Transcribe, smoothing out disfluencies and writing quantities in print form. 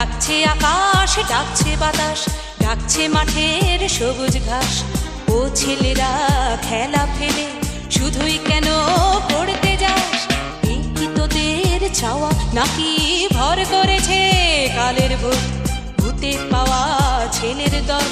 ডাকছে আকাশ, ডাকছে বাতাস, ডাকছে মাঠের সবুজ ঘাস। ও ছেলেরা খেলা ফেলে শুধুই কেন পড়তে যাস? এই কি তোদের চাওয়া, নাকি ভর করেছে কালের ভূত? ভূতে পাওয়া ছেলের দল